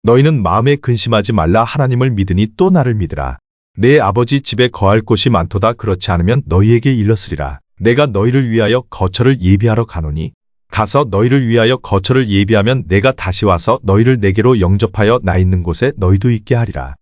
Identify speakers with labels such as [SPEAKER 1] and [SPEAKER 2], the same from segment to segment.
[SPEAKER 1] 너희는 마음에 근심하지 말라. 하나님을 믿으니 또 나를 믿으라. 내 아버지 집에 거할 곳이 많도다. 그렇지 않으면 너희에게 일렀으리라. 내가 너희를 위하여 거처를 예비하러 가노니 가서 너희를 위하여 거처를 예비하면 내가 다시 와서 너희를 내게로 영접하여 나 있는 곳에 너희도 있게 하리라.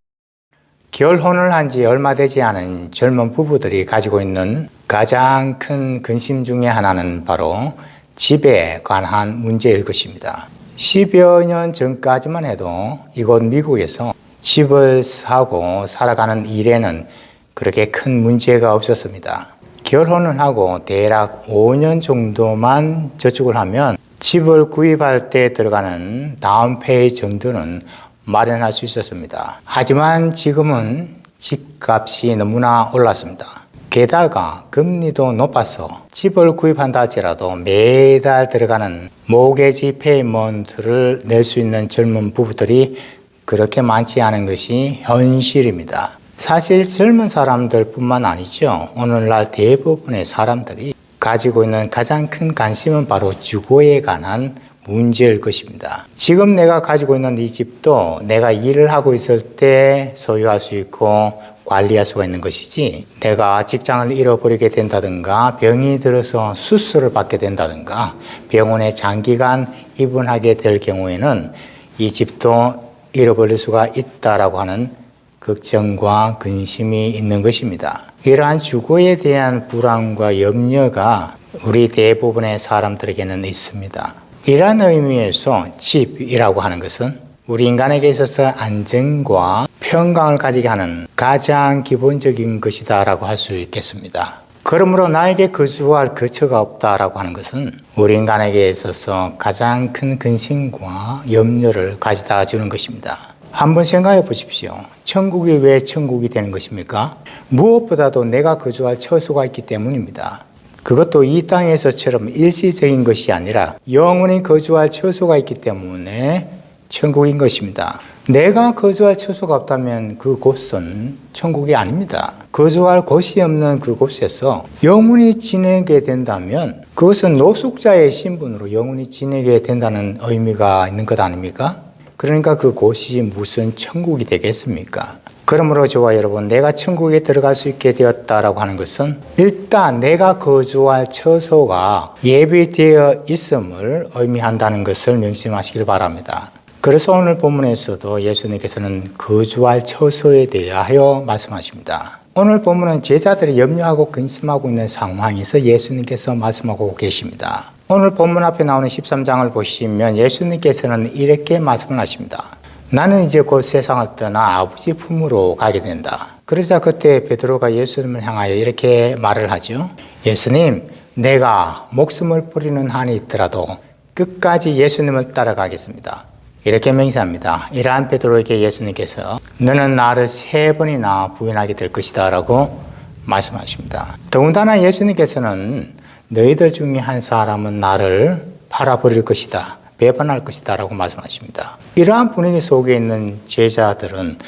[SPEAKER 2] 결혼을 한 지 얼마 되지 않은 젊은 부부들이 가지고 있는 가장 큰 근심 중에 하나는 바로 집에 관한 문제일 것입니다. 10여 년 전까지만 해도 이곳 미국에서 집을 사고 살아가는 일에는 그렇게 큰 문제가 없었습니다. 결혼을 하고 대략 5년 정도만 저축을 하면 집을 구입할 때 들어가는 다운페이 정도는 마련할 수 있었습니다. 하지만 지금은 집값이 너무나 올랐습니다. 게다가 금리도 높아서 집을 구입한다 할지라도 매달 들어가는 모게지 페이먼트를 낼 수 있는 젊은 부부들이 그렇게 많지 않은 것이 현실입니다. 사실 젊은 사람들 뿐만 아니죠. 오늘날 대부분의 사람들이 가지고 있는 가장 큰 관심은 바로 주거에 관한 문제일 것입니다. 지금 내가 가지고 있는 이 집도 내가 일을 하고 있을 때 소유할 수 있고 관리할 수가 있는 것이지, 내가 직장을 잃어버리게 된다든가 병이 들어서 수술을 받게 된다든가 병원에 장기간 입원하게 될 경우에는 이 집도 잃어버릴 수가 있다라고 하는 걱정과 근심이 있는 것입니다. 이러한 주거에 대한 불안과 염려가 우리 대부분의 사람들에게는 있습니다. 이러한 의미에서 집이라고 하는 것은 우리 인간에게 있어서 안정과 평강을 가지게 하는 가장 기본적인 것이다 라고 할 수 있겠습니다. 그러므로 나에게 거주할 거처가 없다라고 하는 것은 우리 인간에게 있어서 가장 큰 근심과 염려를 가져다 주는 것입니다. 한번 생각해 보십시오. 천국이 왜 천국이 되는 것입니까? 무엇보다도 내가 거주할 처소가 있기 때문입니다. 그것도 이 땅에서처럼 일시적인 것이 아니라 영원히 거주할 처소가 있기 때문에 천국인 것입니다. 내가 거주할 처소가 없다면 그곳은 천국이 아닙니다. 거주할 곳이 없는 그곳에서 영원히 지내게 된다면 그것은 노숙자의 신분으로 영원히 지내게 된다는 의미가 있는 것 아닙니까? 그러니까 그곳이 무슨 천국이 되겠습니까? 그러므로 저와 여러분, 내가 천국에 들어갈 수 있게 되었다라고 하는 것은 일단 내가 거주할 처소가 예비되어 있음을 의미한다는 것을 명심하시길 바랍니다. 그래서 오늘 본문에서도 예수님께서는 거주할 처소에 대하여 말씀하십니다. 오늘 본문은 제자들이 염려하고 근심하고 있는 상황에서 예수님께서 말씀하고 계십니다. 오늘 본문 앞에 나오는 13장을 보시면 예수님께서는 이렇게 말씀을 하십니다. 나는 이제 곧 세상을 떠나 아버지 품으로 가게 된다. 그러자 그때 베드로가 예수님을 향하여 이렇게 말을 하죠. 예수님, 내가 목숨을 뿌리는 한이 있더라도 끝까지 예수님을 따라가겠습니다. 이렇게 맹세합니다. 이러한 베드로에게 예수님께서 너는 나를 3번이나 부인하게 될 것이다 라고 말씀하십니다. 더군다나 예수님께서는 너희들 중에 한 사람은 나를 팔아버릴 것이다, 배반할 것이다 라고 말씀하십니다. 이러한 분위기 속에 있는 제자들은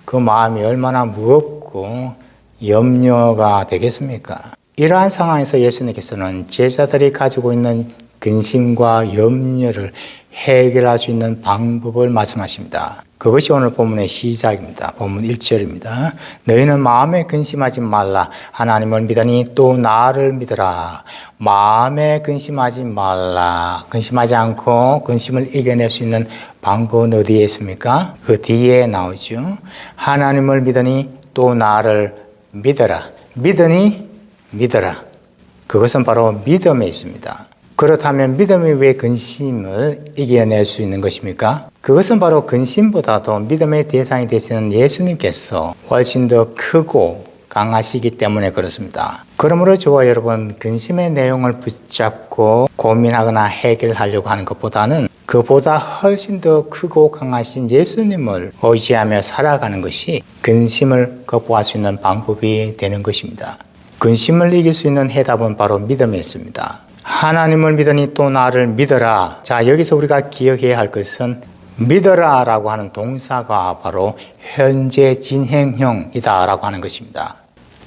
[SPEAKER 2] 그 마음이 얼마나 무겁고 염려가 되겠습니까? 이러한 상황에서 예수님께서는 제자들이 가지고 있는 근심과 염려를 해결할 수 있는 방법을 말씀하십니다. 그것이 오늘 본문의 시작입니다. 본문 1절입니다. 너희는 마음에 근심하지 말라. 하나님을 믿으니 또 나를 믿으라. 마음에 근심하지 말라. 근심하지 않고 근심을 이겨낼 수 있는 방법은 어디에 있습니까? 그 뒤에 나오죠. 하나님을 믿으니 또 나를 믿어라. 믿으니 믿어라. 그것은 바로 믿음에 있습니다. 그렇다면 믿음이 왜 근심을 이겨낼 수 있는 것입니까? 그것은 바로 근심보다도 믿음의 대상이 되시는 예수님께서 훨씬 더 크고 강하시기 때문에 그렇습니다. 그러므로 저와 여러분, 근심의 내용을 붙잡고 고민하거나 해결하려고 하는 것보다는 그보다 훨씬 더 크고 강하신 예수님을 의지하며 살아가는 것이 근심을 극복할 수 있는 방법이 되는 것입니다. 근심을 이길 수 있는 해답은 바로 믿음에 있습니다. 하나님을 믿으니 또 나를 믿어라. 자, 여기서 우리가 기억해야 할 것은 믿어라 라고 하는 동사가 바로 현재 진행형이다 라고 하는 것입니다.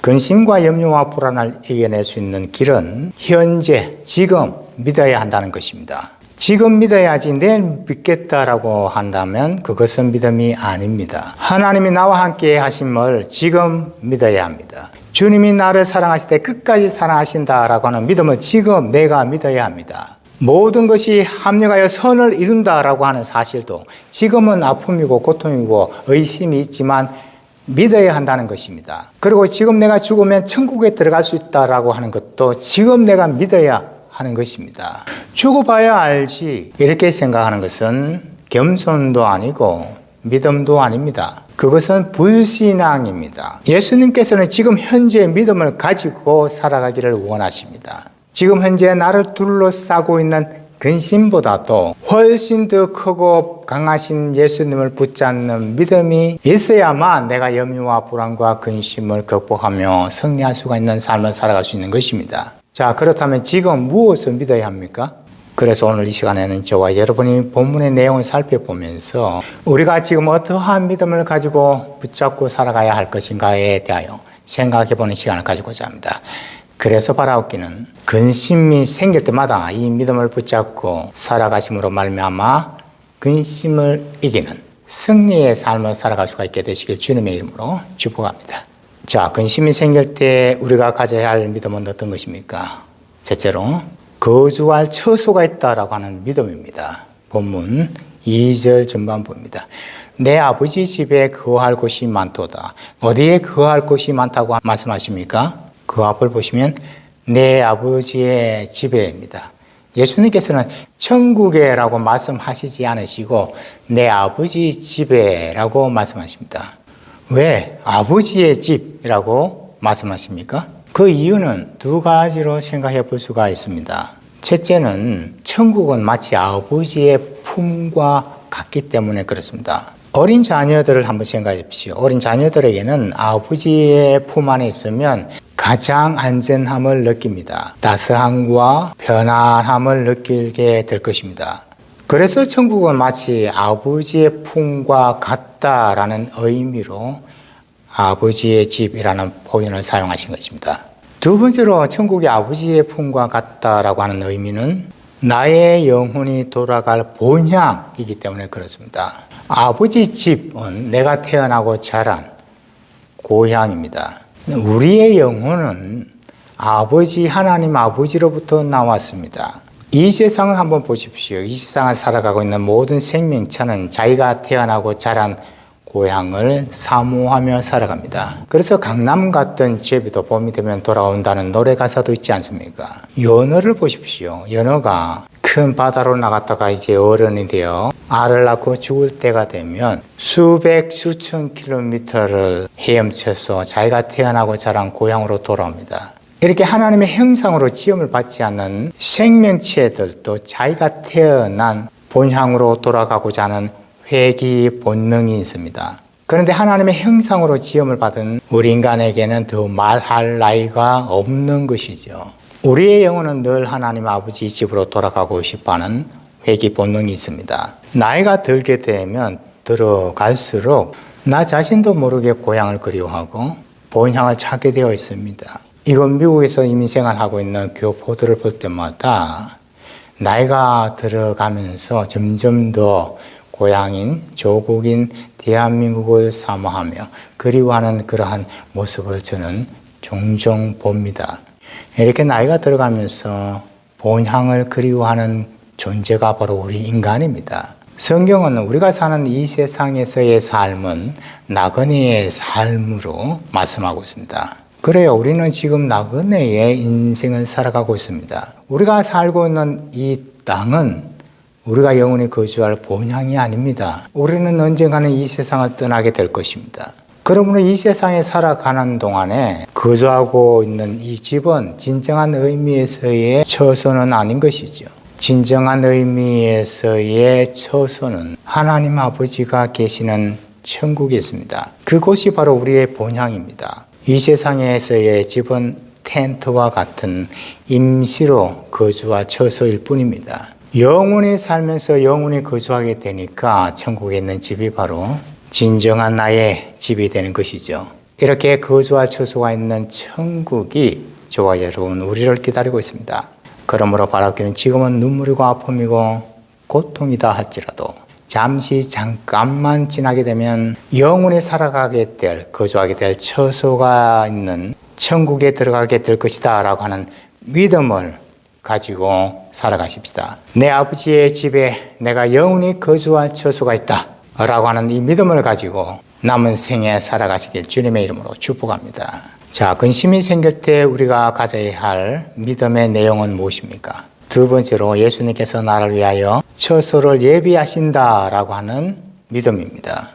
[SPEAKER 2] 근심과 염려와 불안을 이겨낼 수 있는 길은 현재, 지금 믿어야 한다는 것입니다. 지금 믿어야지 내일 믿겠다라고 한다면 그것은 믿음이 아닙니다. 하나님이 나와 함께 하심을 지금 믿어야 합니다. 주님이 나를 사랑하실 때 끝까지 사랑하신다라고 하는 믿음은 지금 내가 믿어야 합니다. 모든 것이 합력하여 선을 이룬다라고 하는 사실도 지금은 아픔이고 고통이고 의심이 있지만 믿어야 한다는 것입니다. 그리고 지금 내가 죽으면 천국에 들어갈 수 있다라고 하는 것도 지금 내가 믿어야 하는 것입니다. 죽어봐야 알지 이렇게 생각하는 것은 겸손도 아니고 믿음도 아닙니다. 그것은 불신앙입니다. 예수님께서는 지금 현재 믿음을 가지고 살아가기를 원하십니다. 지금 현재 나를 둘러싸고 있는 근심보다도 훨씬 더 크고 강하신 예수님을 붙잡는 믿음이 있어야만 내가 염려와 불안과 근심을 극복하며 승리할 수가 있는 삶을 살아갈 수 있는 것입니다. 자, 그렇다면 지금 무엇을 믿어야 합니까? 그래서 오늘 이 시간에는 저와 여러분이 본문의 내용을 살펴보면서 우리가 지금 어떠한 믿음을 가지고 붙잡고 살아가야 할 것인가에 대하여 생각해보는 시간을 가지고자 합니다. 그래서 바라옵기는 근심이 생길 때마다 이 믿음을 붙잡고 살아가심으로 말미암아 근심을 이기는 승리의 삶을 살아갈 수가 있게 되시길 주님의 이름으로 축복합니다. 자, 근심이 생길 때 우리가 가져야 할 믿음은 어떤 것입니까? 첫째로 거주할 처소가 있다라고 하는 믿음입니다. 본문 2절 전반부입니다. 내 아버지 집에 거할 곳이 많도다. 어디에 거할 곳이 많다고 말씀하십니까? 그 앞을 보시면 내 아버지의 집에입니다. 예수님께서는 천국에라고 말씀하시지 않으시고 내 아버지 집에라고 말씀하십니다. 왜 아버지의 집이라고 말씀하십니까? 그 이유는 두 가지로 생각해 볼 수가 있습니다. 첫째는 천국은 마치 아버지의 품과 같기 때문에 그렇습니다. 어린 자녀들을 한번 생각해 보십시오. 어린 자녀들에게는 아버지의 품 안에 있으면 가장 안전함을 느낍니다. 따스함과 편안함을 느끼게 될 것입니다. 그래서 천국은 마치 아버지의 품과 같다라는 의미로 아버지의 집이라는 표현을 사용하신 것입니다. 두 번째로 천국이 아버지의 품과 같다라고 하는 의미는 나의 영혼이 돌아갈 본향이기 때문에 그렇습니다. 아버지 집은 내가 태어나고 자란 고향입니다. 우리의 영혼은 아버지 하나님 아버지로부터 나왔습니다. 이 세상을 한번 보십시오. 이 세상을 살아가고 있는 모든 생명체는 자기가 태어나고 자란 고향을 사모하며 살아갑니다. 그래서 강남 같은 제비도 봄이 되면 돌아온다는 노래 가사도 있지 않습니까? 연어를 보십시오. 연어가 큰 바다로 나갔다가 이제 어른이 되어 알을 낳고 죽을 때가 되면 수백 수천 킬로미터를 헤엄쳐서 자기가 태어나고 자란 고향으로 돌아옵니다. 이렇게 하나님의 형상으로 지음을 받지 않는 생명체들도 자기가 태어난 본향으로 돌아가고자 하는 회귀 본능이 있습니다. 그런데 하나님의 형상으로 지음을 받은 우리 인간에게는 더 말할 나이가 없는 것이죠. 우리의 영혼은 늘 하나님 아버지 집으로 돌아가고 싶어하는 회귀 본능이 있습니다. 나이가 들게 되면 들어갈수록 나 자신도 모르게 고향을 그리워하고 본향을 찾게 되어 있습니다. 이건 미국에서 이민 생활하고 있는 교포들을 볼 때마다 나이가 들어가면서 점점 더 고향인 조국인 대한민국을 사모하며 그리워하는 그러한 모습을 저는 종종 봅니다. 이렇게 나이가 들어가면서 본향을 그리워하는 존재가 바로 우리 인간입니다. 성경은 우리가 사는 이 세상에서의 삶은 나그네의 삶으로 말씀하고 있습니다. 그래요. 우리는 지금 나그네의 인생을 살아가고 있습니다. 우리가 살고 있는 이 땅은 우리가 영원히 거주할 본향이 아닙니다. 우리는 언젠가는 이 세상을 떠나게 될 것입니다. 그러므로 이 세상에 살아가는 동안에 거주하고 있는 이 집은 진정한 의미에서의 처소는 아닌 것이죠. 진정한 의미에서의 처소는 하나님 아버지가 계시는 천국이 있습니다. 그곳이 바로 우리의 본향입니다. 이 세상에서의 집은 텐트와 같은 임시로 거주할 처소일 뿐입니다. 영원히 살면서 영원히 거주하게 되니까 천국에 있는 집이 바로 진정한 나의 집이 되는 것이죠. 이렇게 거주할 처소가 있는 천국이 저와 여러분 우리를 기다리고 있습니다. 그러므로 바라기는 지금은 눈물이고 아픔이고 고통이다 할지라도 잠시 잠깐만 지나게 되면 영원히 살아가게 될, 거주하게 될 처소가 있는 천국에 들어가게 될 것이다 라고 하는 믿음을 가지고 살아가십시다. 내 아버지의 집에 내가 영원히 거주할 처소가 있다 라고 하는 이 믿음을 가지고 남은 생에 살아가시길 주님의 이름으로 축복합니다. 자, 근심이 생길 때 우리가 가져야 할 믿음의 내용은 무엇입니까? 두 번째로 예수님께서 나를 위하여 처소를 예비하신다라고 하는 믿음입니다.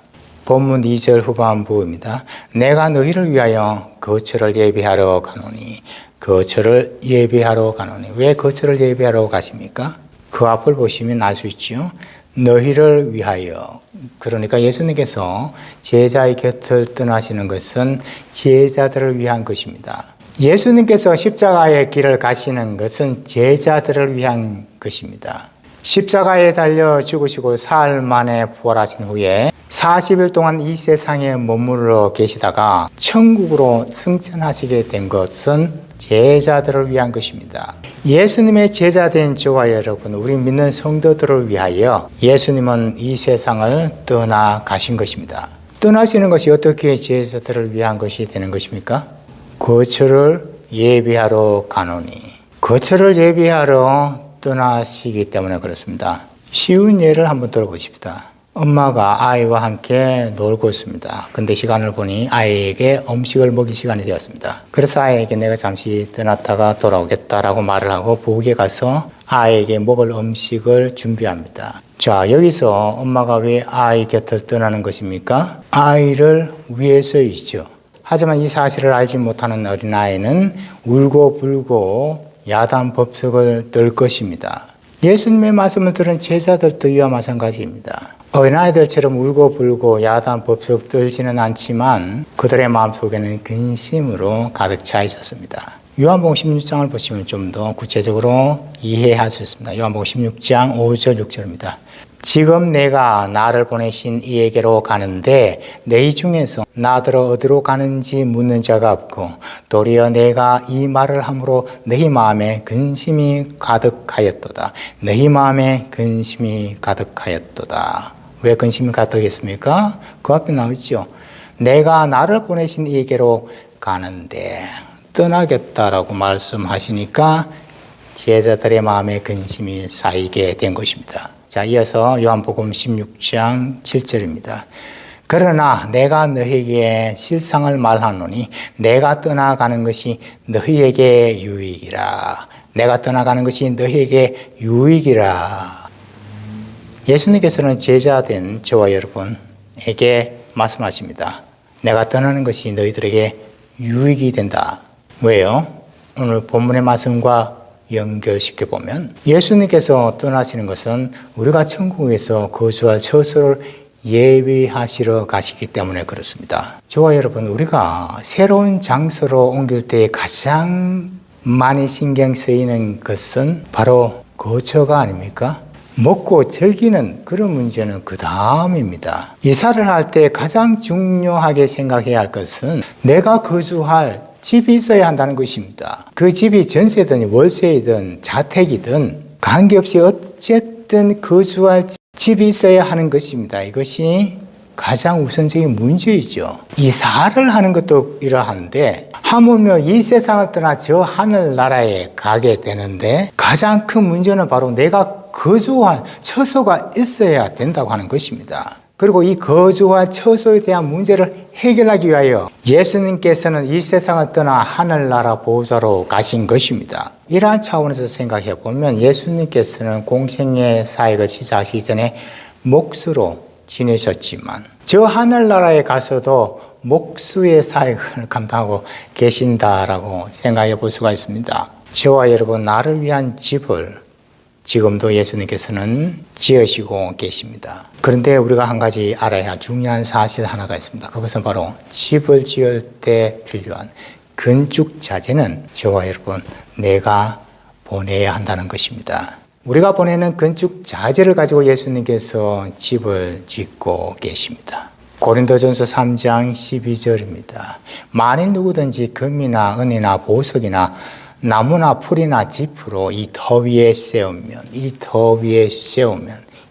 [SPEAKER 2] 본문 2절 후반부입니다. 내가 너희를 위하여 거처를 예비하러 가노니 거처를 예비하러 가노니. 왜 거처를 예비하러 가십니까? 그 앞을 보시면 알 수 있죠. 너희를 위하여. 그러니까 예수님께서 제자의 곁을 떠나시는 것은 제자들을 위한 것입니다. 예수님께서 십자가의 길을 가시는 것은 제자들을 위한 것입니다. 십자가에 달려 죽으시고 사흘 만에 부활하신 후에 40일 동안 이 세상에 머물러 계시다가 천국으로 승천하시게 된 것은 제자들을 위한 것입니다. 예수님의 제자된 저와 여러분, 우리 믿는 성도들을 위하여 예수님은 이 세상을 떠나가신 것입니다. 떠나시는 것이 어떻게 제자들을 위한 것이 되는 것입니까? 거처를 예비하러 가노니. 거처를 예비하러 떠나시기 때문에 그렇습니다. 쉬운 예를 한번 들어보십시다. 엄마가 아이와 함께 놀고 있습니다. 근데 시간을 보니 아이에게 음식을 먹일 시간이 되었습니다. 그래서 아이에게 내가 잠시 떠났다가 돌아오겠다라고 말을 하고 부엌에 가서 아이에게 먹을 음식을 준비합니다. 자, 여기서 엄마가 왜 아이 곁을 떠나는 것입니까? 아이를 위해서이죠. 하지만 이 사실을 알지 못하는 어린아이는 울고 불고 야단 법석을 떨 것입니다. 예수님의 말씀을 들은 제자들도 이와 마찬가지입니다. 어린아이들처럼 울고 불고 야단 법석 떨지는 않지만 그들의 마음속에는 근심으로 가득 차 있었습니다. 요한복음 16장을 보시면 좀 더 구체적으로 이해할 수 있습니다. 요한복음 16장 5절 6절입니다. 지금 내가 나를 보내신 이에게로 가는데 너희 중에서 나더러 어디로 가는지 묻는 자가 없고 도리어 내가 이 말을 함으로 너희 마음에 근심이 가득하였도다. 너희 마음에 근심이 가득하였도다. 왜 근심이 가득했습니까? 그 앞에 나오죠. 내가 나를 보내신 이에게로 가는데 떠나겠다라고 말씀하시니까 제자들의 마음에 근심이 쌓이게 된 것입니다. 자, 이어서 요한복음 16장 7절입니다. 그러나 내가 너희에게 실상을 말하노니 내가 떠나가는 것이 너희에게 유익이라. 내가 떠나가는 것이 너희에게 유익이라. 예수님께서는 제자된 저와 여러분에게 말씀하십니다. 내가 떠나는 것이 너희들에게 유익이 된다. 왜요? 오늘 본문의 말씀과 연결시켜 보면 예수님께서 떠나시는 것은 우리가 천국에서 거주할 처소를 예비하시러 가시기 때문에 그렇습니다. 저와 여러분, 우리가 새로운 장소로 옮길 때 가장 많이 신경 쓰이는 것은 바로 거처가 아닙니까? 먹고 즐기는 그런 문제는 그 다음입니다. 이사를 할 때 가장 중요하게 생각해야 할 것은 내가 거주할 집이 있어야 한다는 것입니다. 그 집이 전세든 월세이든 자택이든 관계없이 어쨌든 거주할 집이 있어야 하는 것입니다. 이것이 가장 우선적인 문제이죠. 이사를 하는 것도 이러한데 하물며 이 세상을 떠나 저 하늘나라에 가게 되는데 가장 큰 문제는 바로 내가 거주할 처소가 있어야 된다고 하는 것입니다. 그리고 이 거주와 처소에 대한 문제를 해결하기 위하여 예수님께서는 이 세상을 떠나 하늘나라 보호자로 가신 것입니다. 이러한 차원에서 생각해 보면 예수님께서는 공생의 사역을 시작하시기 전에 목수로 지내셨지만 저 하늘나라에 가서도 목수의 사역을 감당하고 계신다라고 생각해 볼 수가 있습니다. 저와 여러분, 나를 위한 집을 지금도 예수님께서는 지으시고 계십니다. 그런데 우리가 한 가지 알아야 할 중요한 사실 하나가 있습니다. 그것은 바로 집을 지을 때 필요한 건축 자재는 저와 여러분, 내가 보내야 한다는 것입니다. 우리가 보내는 건축 자재를 가지고 예수님께서 집을 짓고 계십니다. 고린도전서 3장 12절입니다. 만일 누구든지 금이나 은이나 보석이나 나무나 풀이나 짚으로 이 터 위에 세우면,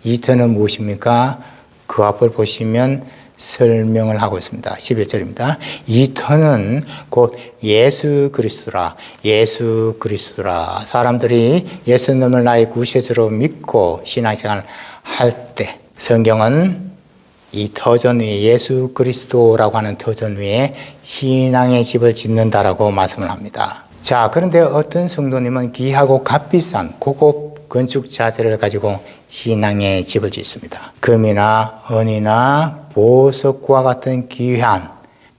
[SPEAKER 2] 이 터는 무엇입니까? 그 앞을 보시면 설명을 하고 있습니다. 11절입니다. 이 터는 곧 예수 그리스도라. 사람들이 예수님을 나의 구세주로 믿고 신앙생활을 할 때 성경은 이 터전 위에 예수 그리스도라고 하는 터전 위에 신앙의 집을 짓는다라고 말씀을 합니다. 자, 그런데 어떤 성도님은 귀하고 값비싼 고급 건축 자재를 가지고 신앙의 집을 짓습니다. 금이나 은이나 보석과 같은 귀한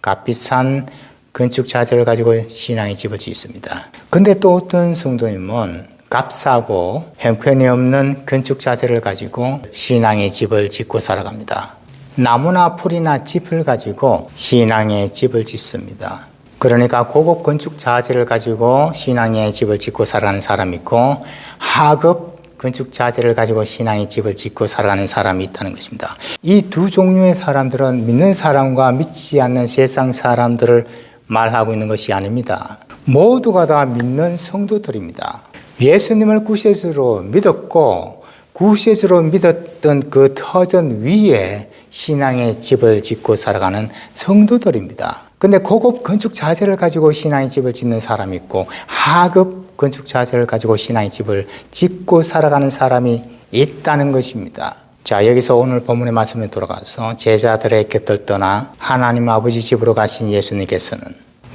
[SPEAKER 2] 값비싼 건축 자재를 가지고 신앙의 집을 짓습니다. 근데 또 어떤 성도님은 값싸고 형편이 없는 건축 자재를 가지고 신앙의 집을 짓고 살아갑니다. 나무나 풀이나 짚을 가지고 신앙의 집을 짓습니다. 그러니까 고급 건축 자재를 가지고 신앙의 집을 짓고 살아가는 사람이 있고 하급 건축 자재를 가지고 신앙의 집을 짓고 살아가는 사람이 있다는 것입니다. 이 두 종류의 사람들은 믿는 사람과 믿지 않는 세상 사람들을 말하고 있는 것이 아닙니다. 모두가 다 믿는 성도들입니다. 예수님을 구세주로 믿었고 구세주로 믿었던 그 터전 위에 신앙의 집을 짓고 살아가는 성도들입니다. 근데 고급 건축 자재를 가지고 신앙의 집을 짓는 사람이 있고 하급 건축 자재를 가지고 신앙의 집을 짓고 살아가는 사람이 있다는 것입니다. 자, 여기서 오늘 본문의 말씀에 돌아가서 제자들의 곁을 떠나 하나님 아버지 집으로 가신 예수님께서는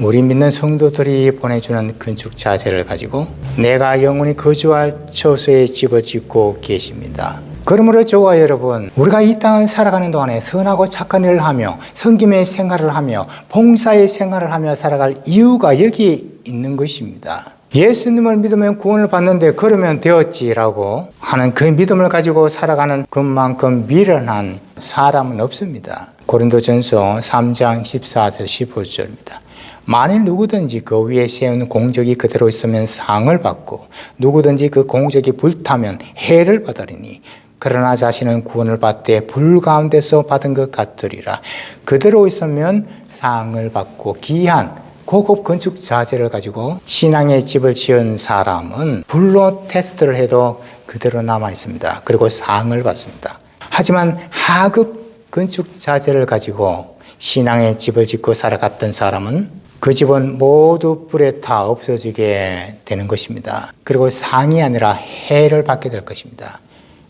[SPEAKER 2] 우리 믿는 성도들이 보내주는 건축 자재를 가지고 내가 영원히 거주할 처소에 집을 짓고 계십니다. 그러므로 저와 여러분, 우리가 이 땅을 살아가는 동안에 선하고 착한 일을 하며 성김의 생활을 하며 봉사의 생활을 하며 살아갈 이유가 여기 있는 것입니다. 예수님을 믿으면 구원을 받는데 그러면 되었지라고 하는 그 믿음을 가지고 살아가는 것만큼 미련한 사람은 없습니다. 고린도전서 3장 14절 15절입니다. 만일 누구든지 그 위에 세운 공적이 그대로 있으면 상을 받고 누구든지 그 공적이 불타면 해를 받으리니 그러나 자신은 구원을 받되 불 가운데서 받은 것 같으리라. 그대로 있으면 상을 받고 귀한 고급 건축 자재를 가지고 신앙의 집을 지은 사람은 불로 테스트를 해도 그대로 남아 있습니다. 그리고 상을 받습니다. 하지만 하급 건축 자재를 가지고 신앙의 집을 짓고 살아갔던 사람은 그 집은 모두 불에 타 없어지게 되는 것입니다. 그리고 상이 아니라 해를 받게 될 것입니다.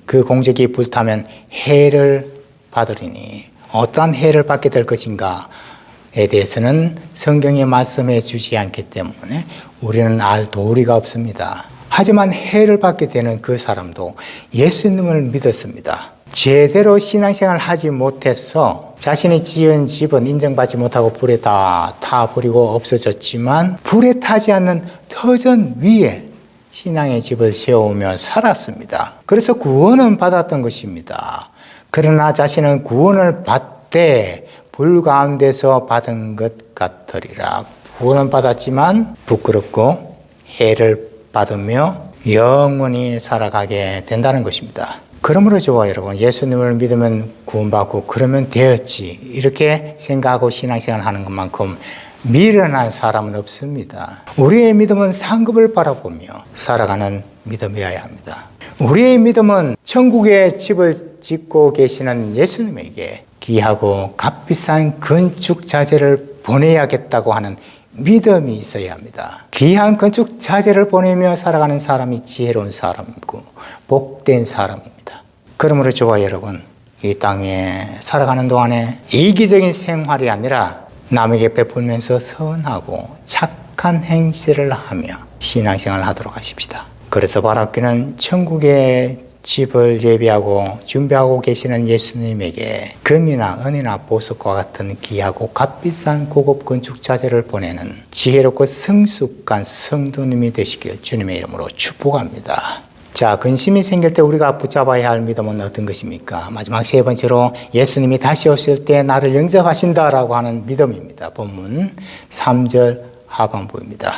[SPEAKER 2] 그 공적이 불타면 해를 받으리니 어떠한 해를 받게 될 것인가에 대해서는 성경이 말씀해 주지 않기 때문에 우리는 알 도리가 없습니다. 하지만 해를 받게 되는 그 사람도 예수님을 믿었습니다. 제대로 신앙생활을 하지 못해서 자신이 지은 집은 인정받지 못하고 불에 다 타버리고 없어졌지만 불에 타지 않는 터전 위에 신앙의 집을 세우며 살았습니다. 그래서 구원은 받았던 것입니다. 그러나 자신은 구원을 받되 불 가운데서 받은 것 같으리라. 구원은 받았지만 부끄럽고 해를 받으며 영원히 살아가게 된다는 것입니다. 그러므로 저와 여러분, 예수님을 믿으면 구원받고 그러면 되었지 이렇게 생각하고 신앙생활을 하는 것만큼 미련한 사람은 없습니다. 우리의 믿음은 상급을 바라보며 살아가는 믿음이어야 합니다. 우리의 믿음은 천국의 집을 짓고 계시는 예수님에게 귀하고 값비싼 건축 자재를 보내야겠다고 하는 믿음이 있어야 합니다. 귀한 건축 자재를 보내며 살아가는 사람이 지혜로운 사람이고 복된 사람입니다. 그러므로 저와 여러분, 이 땅에 살아가는 동안에 이기적인 생활이 아니라 남에게 베풀면서 선하고 착한 행실을 하며 신앙생활을 하도록 하십시다. 그래서 바라기는 천국의 집을 예비하고 준비하고 계시는 예수님에게 금이나 은이나 보석과 같은 귀하고 값비싼 고급 건축 자재를 보내는 지혜롭고 성숙한 성도님이 되시길 주님의 이름으로 축복합니다. 자, 근심이 생길 때 우리가 붙잡아야 할 믿음은 어떤 것입니까? 마지막 세 번째로 예수님이 다시 오실 때 나를 영접하신다라고 하는 믿음입니다. 본문 3절 하반부입니다.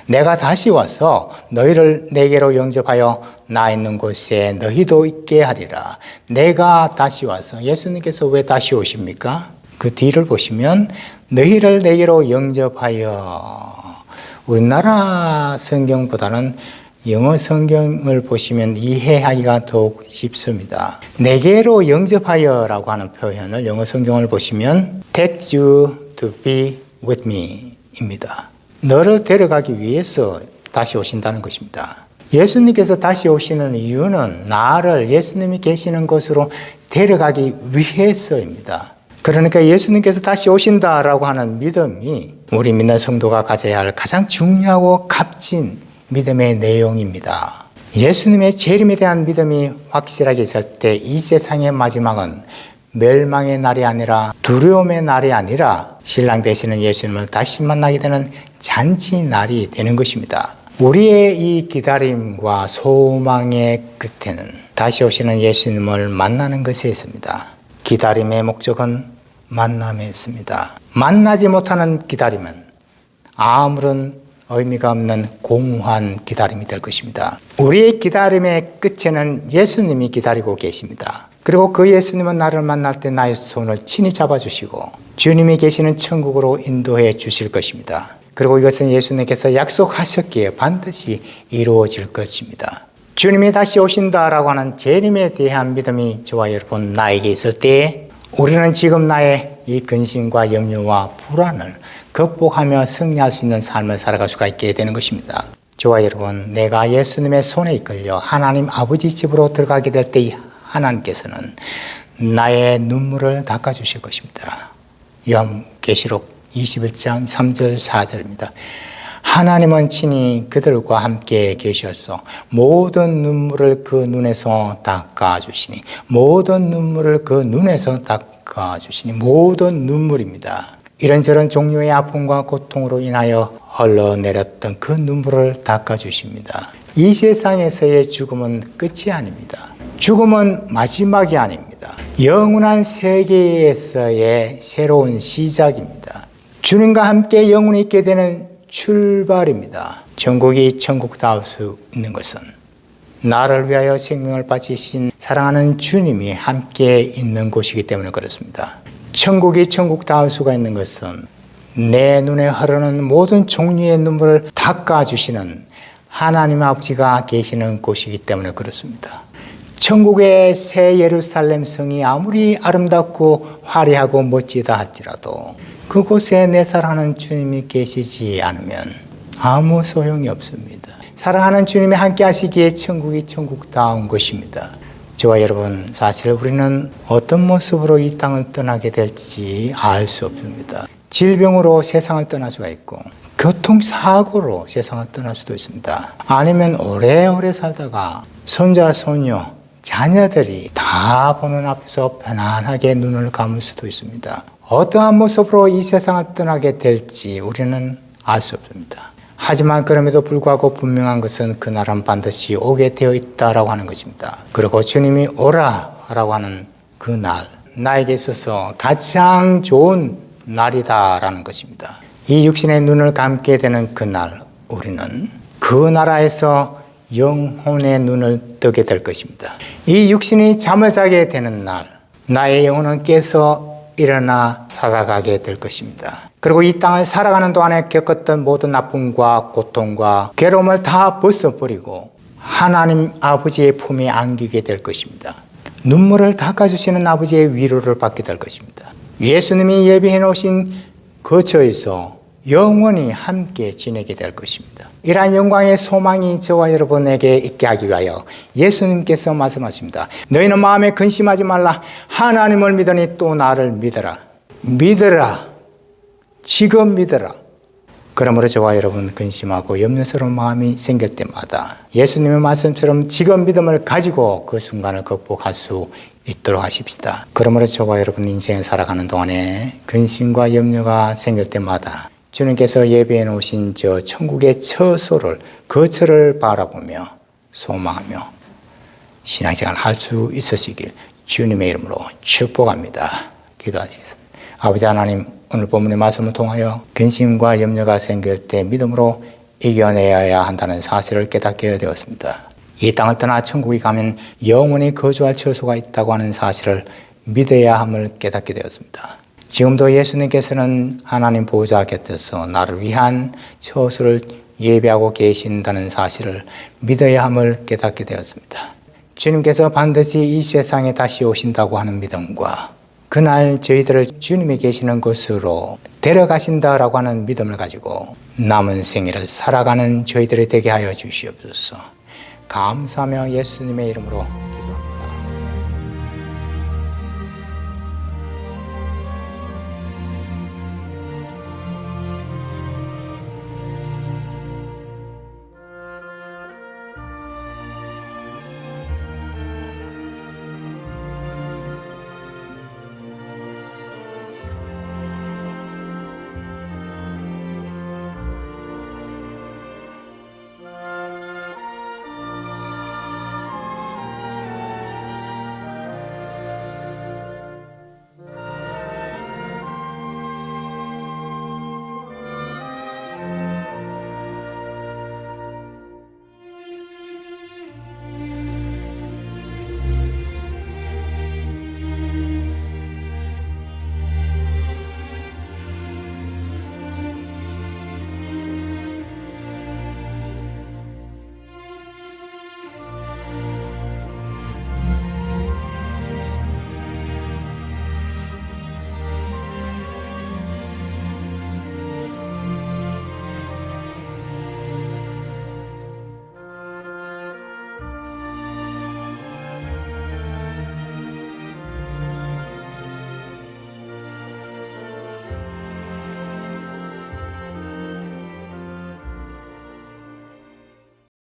[SPEAKER 2] 내가 다시 와서 너희를 내게로 영접하여 나 있는 곳에 너희도 있게 하리라. 내가 다시 와서, 예수님께서 왜 다시 오십니까? 그 뒤를 보시면 너희를 내게로 영접하여, 우리나라 성경보다는 영어 성경을 보시면 이해하기가 더욱 쉽습니다. 내게로 영접하여라고 하는 표현을 영어 성경을 보시면 take you to be with me 입니다. 너를 데려가기 위해서 다시 오신다는 것입니다. 예수님께서 다시 오시는 이유는 나를 예수님이 계시는 곳으로 데려가기 위해서입니다. 그러니까 예수님께서 다시 오신다라고 하는 믿음이 우리 믿는 성도가 가져야 할 가장 중요하고 값진 믿음의 내용입니다. 예수님의 재림에 대한 믿음이 확실하게 있을 때 이 세상의 마지막은 멸망의 날이 아니라 두려움의 날이 아니라 신랑 되시는 예수님을 다시 만나게 되는 잔치 날이 되는 것입니다. 우리의 이 기다림과 소망의 끝에는 다시 오시는 예수님을 만나는 것에 있습니다. 기다림의 목적은 만남에 있습니다. 만나지 못하는 기다림은 아무런 의미가 없는 공허한 기다림이 될 것입니다. 우리의 기다림의 끝에는 예수님이 기다리고 계십니다. 그리고 그 예수님은 나를 만날 때 나의 손을 친히 잡아주시고 주님이 계시는 천국으로 인도해 주실 것입니다. 그리고 이것은 예수님께서 약속하셨기에 반드시 이루어질 것입니다. 주님이 다시 오신다라고 하는 재림에 대한 믿음이 저와 여러분 나에게 있을 때 우리는 지금 나의 이 근심과 염려와 불안을 극복하며 승리할 수 있는 삶을 살아갈 수가 있게 되는 것입니다. 저와 여러분, 내가 예수님의 손에 이끌려 하나님 아버지 집으로 들어가게 될 때 하나님께서는 나의 눈물을 닦아주실 것입니다. 요한계시록 21장 3절 4절입니다. 하나님은 친히 그들과 함께 계셔서 모든 눈물을 그 눈에서 닦아주시니 모든 눈물을 그 눈에서 닦아주시니 모든 눈물입니다. 이런저런 종류의 아픔과 고통으로 인하여 흘러내렸던 그 눈물을 닦아주십니다. 이 세상에서의 죽음은 끝이 아닙니다. 죽음은 마지막이 아닙니다. 영원한 세계에서의 새로운 시작입니다. 주님과 함께 영원히 있게 되는 출발입니다. 천국이 천국다울 수 있는 것은 나를 위하여 생명을 바치신 사랑하는 주님이 함께 있는 곳이기 때문에 그렇습니다. 천국이 천국다울 수가 있는 것은 내 눈에 흐르는 모든 종류의 눈물을 닦아주시는 하나님 아버지가 계시는 곳이기 때문에 그렇습니다. 천국의 새 예루살렘 성이 아무리 아름답고 화려하고 멋지다 할지라도 그곳에 내 사랑하는 주님이 계시지 않으면 아무 소용이 없습니다. 사랑하는 주님이 함께 하시기에 천국이 천국다운 것입니다. 저와 여러분, 사실 우리는 어떤 모습으로 이 땅을 떠나게 될지 알 수 없습니다. 질병으로 세상을 떠날 수가 있고 교통사고로 세상을 떠날 수도 있습니다. 아니면 오래오래 살다가 손자, 손녀, 자녀들이 다 보는 앞에서 편안하게 눈을 감을 수도 있습니다. 어떠한 모습으로 이 세상을 떠나게 될지 우리는 알 수 없습니다. 하지만 그럼에도 불구하고 분명한 것은 그날은 반드시 오게 되어 있다라고 하는 것입니다. 그리고 주님이 오라라고 하는 그날, 나에게 있어서 가장 좋은 날이다라는 것입니다. 이 육신의 눈을 감게 되는 그날, 우리는 그 나라에서 영혼의 눈을 뜨게 될 것입니다. 이 육신이 잠을 자게 되는 날, 나의 영혼은 깨서 일어나 살아가게 될 것입니다. 그리고 이 땅을 살아가는 동안에 겪었던 모든 아픔과 고통과 괴로움을 다 벗어버리고 하나님 아버지의 품에 안기게 될 것입니다. 눈물을 닦아주시는 아버지의 위로를 받게 될 것입니다. 예수님이 예비해 놓으신 거처에서 영원히 함께 지내게 될 것입니다. 이러한 영광의 소망이 저와 여러분에게 있게 하기 위하여 예수님께서 말씀하십니다. 너희는 마음에 근심하지 말라. 하나님을 믿으니 또 나를 믿어라. 믿어라. 지금 믿어라. 그러므로 저와 여러분 근심하고 염려스러운 마음이 생길 때마다 예수님의 말씀처럼 지금 믿음을 가지고 그 순간을 극복할 수 있도록 하십시다. 그러므로 저와 여러분 인생을 살아가는 동안에 근심과 염려가 생길 때마다 주님께서 예비해 놓으신 저 천국의 처소를, 거처를 바라보며 소망하며 신앙생활을 할 수 있으시길 주님의 이름으로 축복합니다. 기도하시겠습니다. 아버지 하나님, 오늘 본문의 말씀을 통하여 근심과 염려가 생길 때 믿음으로 이겨내야 한다는 사실을 깨닫게 되었습니다. 이 땅을 떠나 천국에 가면 영원히 거주할 처소가 있다고 하는 사실을 믿어야 함을 깨닫게 되었습니다. 지금도 예수님께서는 하나님 보호자 곁에서 나를 위한 처소를 예비하고 계신다는 사실을 믿어야 함을 깨닫게 되었습니다. 주님께서 반드시 이 세상에 다시 오신다고 하는 믿음과 그날 저희들을 주님이 계시는 곳으로 데려가신다라고 하는 믿음을 가지고 남은 생애를 살아가는 저희들이 되게 하여 주시옵소서. 감사하며 예수님의 이름으로